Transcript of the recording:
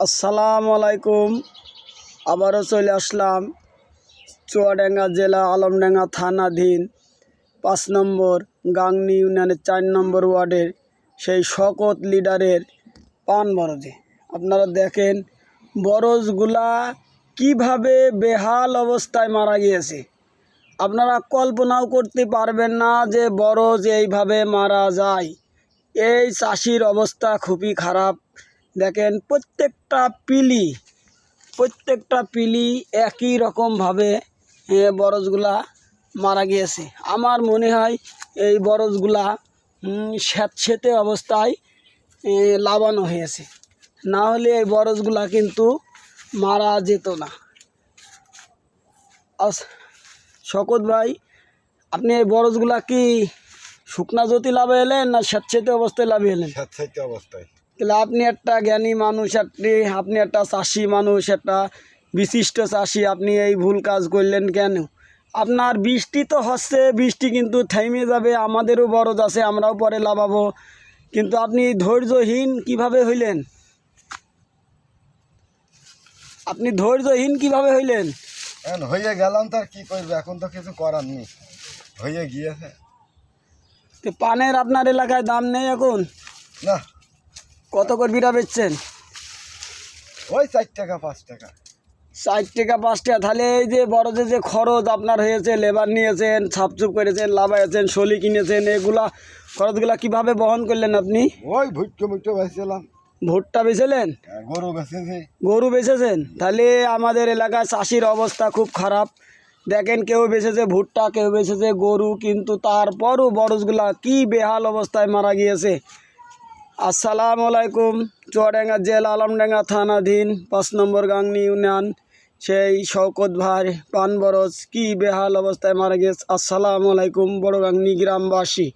আসসালামু আলাইকুম। আবারও চলে আসলাম চুয়াডাঙ্গা জেলা আলমডাঙ্গা থানাধীন ৫ নম্বর গাংনী ইউনিয়নের ৪ নম্বর ওয়ার্ডের সেই শকত লিডারের পান বরজে। আপনারা দেখেন বরজগুলা কিভাবে বেহাল অবস্থায় মারা গিয়েছে। আপনারা কল্পনাও করতে পারবেন না যে বরজ এইভাবে মারা যায়। এই চাষির অবস্থা খুবই খারাপ। দেখেন প্রত্যেকটা পিলি একই রকমভাবে বরজগুলা মারা গিয়েছে। আমার মনে হয় এই বরজগুলা স্যাঁতসেঁতে অবস্থায় লাবানো হয়েছে, না হলে এই বরজগুলা কিন্তু মারা যেত না। শকত ভাই, আপনি এই বরজগুলা কি শুকনা জ্যোতি লাভে এলেন না স্যাঁতসেঁতে অবস্থায় লাভে এলেন? স্যাঁতসেঁতে অবস্থায়। তাহলে আপনি একটা জ্ঞানী মানুষ, আপনি একটা চাষি মানুষ, একটা বিশিষ্ট চাষি, আপনি এই ভুল কাজ করলেন কেন? আপনার বৃষ্টি তো হচ্ছে, বৃষ্টি কিন্তু থেমে যাবে, আমাদেরও বরজ আছে, আমরাও পরে লাভাবো, কিন্তু আপনি ধৈর্যহীন কিভাবে হইলেন? আপনি ধৈর্যহীন কিভাবে হইলেন? এখন হয়ে গেলাম, তো আর কি করবে, এখন তো কিছু করার নেই, হয়ে গিয়েছে। তো পানের আপনার এলাকায় দাম নেই এখন? না। কত করে বিড়া বেচছেন? ওই 4 টাকা 5 টাকা। 4 টাকা 5 টাকা। তাহলে এই যে বরজে যে খরচ আপনার হয়েছে, লেবার নিয়েছেন, ছাপচুপ করেছেন, লাভাইছেন, শলি কিনেছেন, এগুলা খরচগুলা কিভাবে বহন করলেন আপনি? ওই ভুট্টো বেচছিলাম। ভুট্টা বেচেলেন? গরু বেচেছি। গরু বেচেছেন? তাহলে আমাদের এলাকায় চাষির অবস্থা খুব খারাপ। দেখেন, কেউ বেচেছে ভুট্টা, কেউ বেচেছে গরু, কিন্তু তারপরও বরজগুলা কি বেহাল অবস্থায় মারা গিয়েছে। আসসালামু আলাইকুম। চুয়াডাঙ্গা জেলা আলমডাঙ্গা থানাধীন ৫ নম্বর গাংনী ইউনিয়ন সেই শওকত ভাই পান বরজ কি বেহাল অবস্থায় মারা গিয়েছে। আসসালামু আলাইকুম বড় গাংনী গ্রামবাসী।